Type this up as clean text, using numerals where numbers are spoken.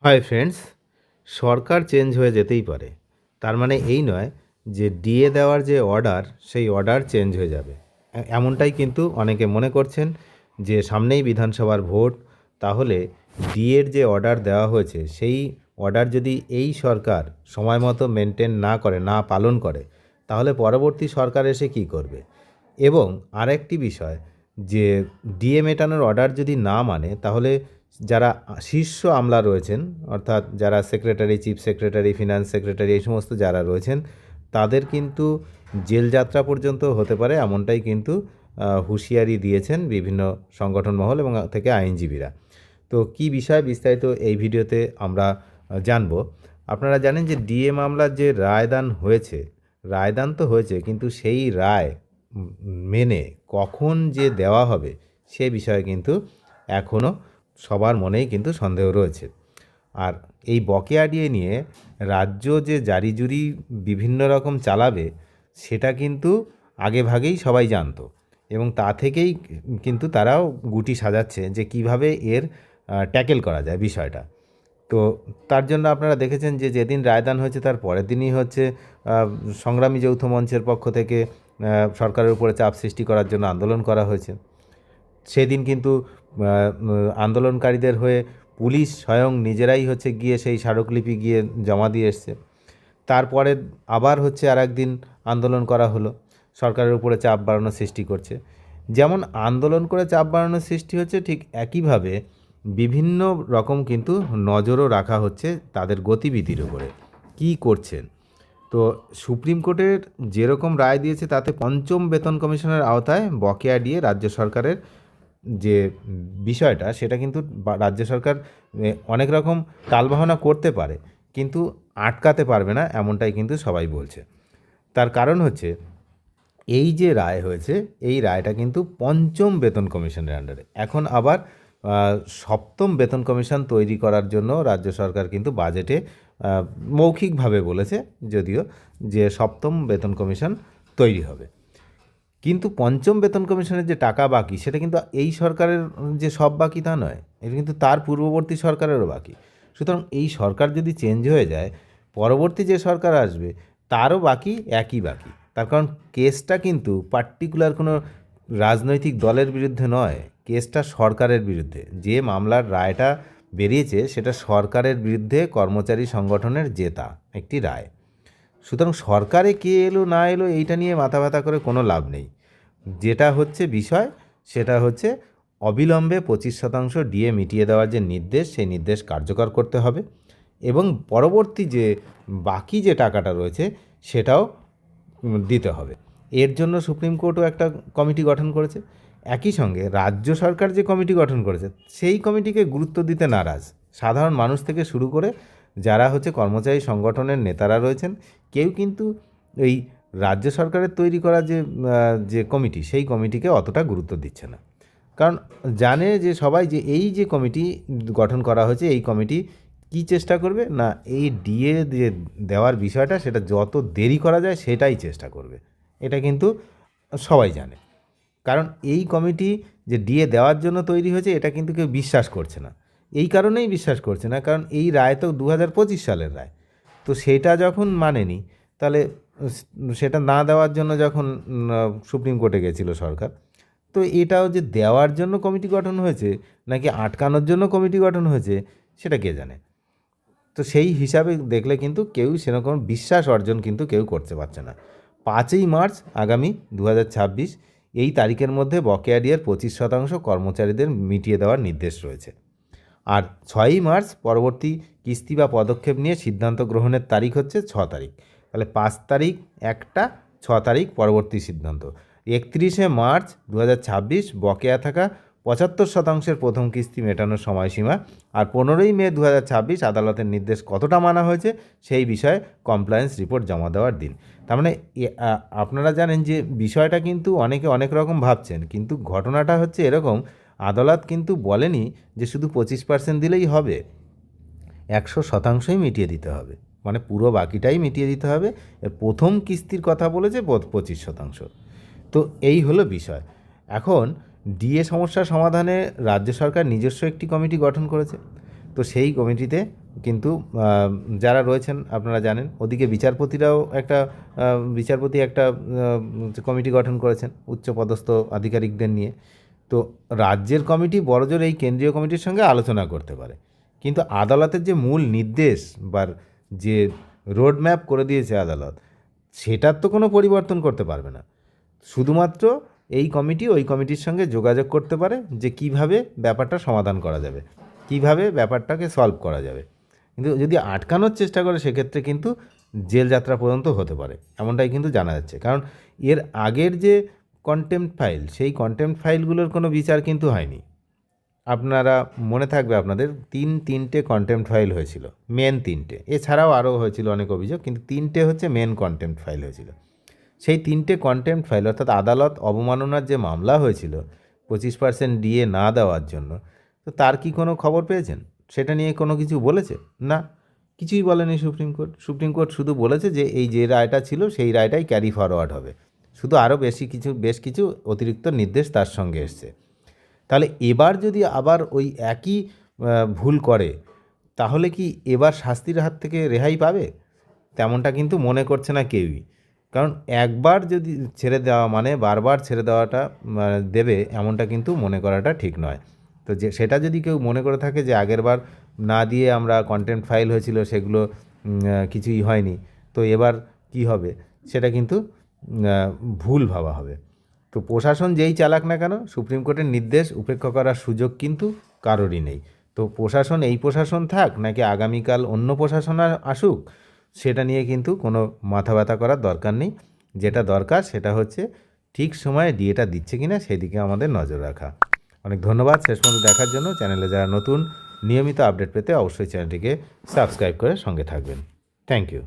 Hi friends, সরকার change হয়ে যেতেই পারে। তার মানে এই নয় যে ডিএ দেওয়ার যে অর্ডার সেই অর্ডার চেঞ্জ হয়ে যাবে। এমনটাই কিন্তু অনেকে মনে করছেন যে সামনেই বিধানসভার ভোট, তাহলে ডিএর যে অর্ডার দেওয়া হয়েছে সেই অর্ডার যদি এই সরকার সময় মতো মেনটেন না করে, না পালন করে, তাহলে পরবর্তী সরকার এসে কী করবে। এবং আরেকটি বিষয়, যে ডিএ মেটানোর অর্ডার যদি না মানে, তাহলে যারা শীর্ষ আমলা রয়েছেন, অর্থাৎ যারা secretary, chief secretary, finance secretary, এই সমস্ত যারা রয়েছেন, তাদের কিন্তু জেলযাত্রা পর্যন্ত হতে পারে, এমনটাই কিন্তু হুঁশিয়ারি দিয়েছেন বিভিন্ন সংগঠন মহল এবং থেকে আইনজীবীরা। তো কি বিষয় বিস্তারিত এই ভিডিওতে আমরা জানব। আপনারা জানেন যে ডিএ মামলার যে রায়দান হয়েছে, রায়দান তো হয়েছে, কিন্তু সেই রায় মেনে কখন যে দেওয়া হবে সে বিষয়ে কিন্তু এখনও সবার মনেই কিন্তু সন্দেহ রয়েছে। আর এই বকেয়া ডিএ নিয়ে রাজ্য যে জারি জুরি বিভিন্ন রকম চালাবে, সেটা কিন্তু আগেভাগেই সবাই জানতো, এবং তা থেকেই কিন্তু তারাও গুটি সাজাচ্ছে যে কিভাবে এর ট্যাকেল করা যায় বিষয়টা। তো তার জন্য আপনারা দেখেছেন যে যেদিন রায়দান হয়েছে তার পরের দিনই হচ্ছে সংগ্রামী যৌথ মঞ্চের পক্ষ থেকে সরকারের উপরে চাপ সৃষ্টি করার জন্য আন্দোলন করা হয়েছে। সেদিন কিন্তু আন্দোলনকারীদের হয়ে পুলিশ স্বয়ং নিজেরাই হচ্ছে গিয়ে সেই স্মারকলিপি গিয়ে জমা দিয়ে এসছে। তারপরে আবার হচ্ছে আর একদিন আন্দোলন করা হলো, সরকারের উপরে চাপ বাড়ানোর সৃষ্টি করছে। যেমন আন্দোলন করে চাপ বাড়ানোর সৃষ্টি হচ্ছে, ঠিক একইভাবে বিভিন্ন রকম কিন্তু নজরও রাখা হচ্ছে তাদের গতিবিধির উপরে, কী করছেন। তো সুপ্রিম কোর্টের যেরকম রায় দিয়েছে তাতে পঞ্চম বেতন কমিশনের আওতায় বকেয়া দিয়ে রাজ্য সরকারের যে বিষয়টা, সেটা কিন্তু রাজ্য সরকার অনেক রকম টালবাহানা করতে পারে, কিন্তু আটকাতে পারবে না, এমনটাই কিন্তু সবাই বলছে। তার কারণ হচ্ছে এই যে রায় হয়েছে, এই রায়টা কিন্তু পঞ্চম বেতন কমিশনের আন্ডারে। এখন আবার সপ্তম বেতন কমিশন তৈরি করার জন্য রাজ্য সরকার কিন্তু বাজেটে মৌখিকভাবে বলেছে যদিও, যে সপ্তম বেতন কমিশন তৈরি হবে। কিন্তু পঞ্চম বেতন কমিশনের যে টাকা বাকি, সেটা কিন্তু এই সরকারের যে সব বাকি তা নয়, এটা কিন্তু তার পূর্ববর্তী সরকারেরও বাকি। সুতরাং এই সরকার যদি চেঞ্জ হয়ে যায়, পরবর্তী যে সরকার আসবে তারও বাকি একই বাকি। তার কারণ কেসটা কিন্তু পার্টিকুলার কোনো রাজনৈতিক দলের বিরুদ্ধে নয়, কেসটা সরকারের বিরুদ্ধে। যে মামলার রায়টা বেরিয়েছে সেটা সরকারের বিরুদ্ধে কর্মচারী সংগঠনের জেতা একটি রায়। সুতরাং সরকারে কে এলো না এলো এইটা নিয়ে মাথা ব্যথা করে কোনো লাভ নেই। যেটা হচ্ছে বিষয়, সেটা হচ্ছে অবিলম্বে 25% ডিএ মিটিয়ে দেওয়ার যে নির্দেশ, সেই নির্দেশ কার্যকর করতে হবে, এবং পরবর্তী যে বাকি যে টাকাটা রয়েছে সেটাও দিতে হবে। এর জন্য সুপ্রিম কোর্টও একটা কমিটি গঠন করেছে। একই সঙ্গে রাজ্য সরকার যে কমিটি গঠন করেছে, সেই কমিটিকে গুরুত্ব দিতে নারাজ সাধারণ মানুষ থেকে শুরু করে যারা হচ্ছে কর্মচারী সংগঠনের নেতারা রয়েছেন, কেউ কিন্তু এই রাজ্য সরকারের তৈরি করা যে কমিটি, সেই কমিটিকে অতটা গুরুত্ব দিচ্ছে না। কারণ জানে যে সবাই যে এই যে কমিটি গঠন করা হয়েছে, এই কমিটি কী চেষ্টা করবে না, এই ডিএ যে দেওয়ার বিষয়টা সেটা যত দেরি করা যায় সেটাই চেষ্টা করবে। এটা কিন্তু সবাই জানে। কারণ এই কমিটি যে ডিএ দেওয়ার জন্য তৈরি হয়েছে, এটা কিন্তু কেউ বিশ্বাস করছে না। এই কারণেই বিশ্বাস করছে না, কারণ এই রায় তো 2025 সালের রায়। তো সেটা যখন মানেনি, তাহলে সেটা না দেওয়ার জন্য যখন সুপ্রিম কোর্টে গেছিল সরকার, তো এটাও যে দেওয়ার জন্য কমিটি গঠন হয়েছে নাকি আটকানোর জন্য কমিটি গঠন হয়েছে সেটা কে জানে। তো সেই হিসাবে দেখলে কিন্তু কেউ সেরকম বিশ্বাস অর্জন কিন্তু কেউ করতে পারছে না। 5ই মার্চ আগামী 2026 এই তারিখের মধ্যে বকেয়া ডিএর 25% কর্মচারীদের মিটিয়ে দেওয়ার নির্দেশ রয়েছে। আর 6ই মার্চ পরবর্তী কিস্তি বা পদক্ষেপ নিয়ে সিদ্ধান্ত গ্রহণের তারিখ হচ্ছে 6 তারিখ। তাহলে 5 তারিখ একটা, 6 তারিখ পরবর্তী সিদ্ধান্ত। 31শে মার্চ 2026 বকেয়া থাকা 75% প্রথম কিস্তি মেটানোর সময়সীমা। আর 15ই মে 2026 আদালতের নির্দেশ কতটা মানা হয়েছে সেই বিষয়ে কমপ্লায়েন্স রিপোর্ট জমা দেওয়ার দিন। তার মানে আপনারা জানেন যে বিষয়টা কিন্তু অনেকে অনেক রকম ভাবছেন, কিন্তু ঘটনাটা হচ্ছে এরকম, আদালত কিন্তু বলেনি যে শুধু 25% দিলেই হবে, 100%ই মিটিয়ে দিতে হবে, মানে পুরো বাকিটাই মিটিয়ে দিতে হবে। এর প্রথম কিস্তির কথা বলেছে 25%। তো এই হলো বিষয়। এখন ডিএ সমস্যা সমাধানে রাজ্য সরকার নিজস্ব একটি কমিটি গঠন করেছে। তো সেই কমিটিতে কিন্তু যারা রয়েছেন আপনারা জানেন, ওদিকে বিচারপতি একটা কমিটি গঠন করেছেন উচ্চপদস্থ আধিকারিকদের নিয়ে। তো রাজ্যের কমিটি বড়জোর এই কেন্দ্রীয় কমিটির সঙ্গে আলোচনা করতে পারে, কিন্তু আদালতের যে মূল নির্দেশ বা যে রোড ম্যাপ করে দিয়েছে আদালত, সেটার তো কোনো পরিবর্তন করতে পারবে না। শুধুমাত্র এই কমিটি ওই কমিটির সঙ্গে যোগাযোগ করতে পারে যে কিভাবে ব্যাপারটা সমাধান করা যাবে, কিভাবে ব্যাপারটাকে সলভ করা যাবে। কিন্তু যদি আটকানোর চেষ্টা করে সেক্ষেত্রে কিন্তু জেল যাত্রা পর্যন্ত হতে পারে, এমনটাই কিন্তু জানা যাচ্ছে। কারণ এর আগের যে কন্টেম্পট ফাইল, সেই কন্টেম্পট ফাইলগুলোর কোনো বিচার কিন্তু হয়নি। আপনারা মনে থাকবে আপনাদের তিনটে কন্টেম্পট ফাইল হয়েছিল, মেন 3টে, এছাড়াও আরও হয়েছিল অনেক অভিযোগ, কিন্তু 3টে হচ্ছে মেন কন্টেম্পট ফাইল হয়েছিল। সেই 3টে কন্টেম্পট ফাইল, অর্থাৎ আদালত অবমাননার যে মামলা হয়েছিল 25% ডিএ না দেওয়ার জন্য, তো তার কি কোনো খবর পেয়েছেন? সেটা নিয়ে কোনো কিছু বলেছে? না, কিছুই বলেনি সুপ্রিম কোর্ট শুধু বলেছে যে এই যে রায়টা ছিল সেই রায়টাই ক্যারি ফরওয়ার্ড হবে, শুধু আরও বেশ কিছু অতিরিক্ত নির্দেশ তার সঙ্গে এসছে। তাহলে এবার যদি আবার ওই একই ভুল করে, তাহলে কি এবার শাস্তির হাত থেকে রেহাই পাবে? তেমনটা কিন্তু মনে করছে না কেউই। কারণ একবার যদি ছেড়ে দেওয়া মানে বারবার ছেড়ে দেওয়াটা দেবে, এমনটা কিন্তু মনে করাটা ঠিক নয়। তো সেটা যদি কেউ মনে করে থাকে যে আগেরবার না দিয়ে আমরা কন্টেম্পট ফাইল হয়েছিল সেগুলো কিছুই হয়নি, তো এবার কি হবে, সেটা কিন্তু ভুল ভাবা হবে। তো প্রশাসন যেই চালাক না কেন, সুপ্রিম কোর্টের নির্দেশ উপেক্ষা করার সুযোগ কিন্তু কারোরই নেই। তো এই প্রশাসন থাক নাকি আগামীকাল অন্য প্রশাসন আসুক, সেটা নিয়ে কিন্তু কোনো মাথা ব্যথা করার দরকার নেই। যেটা দরকার সেটা হচ্ছে ঠিক সময়ে ডিএটা দিচ্ছে কিনা সেদিকে আমাদের নজর রাখা। অনেক ধন্যবাদ শেষ পর্যন্ত দেখার জন্য। চ্যানেলে যারা নতুন, নিয়মিত আপডেট পেতে অবশ্যই চ্যানেলটিকে সাবস্ক্রাইব করে সঙ্গে থাকবেন। Thank you.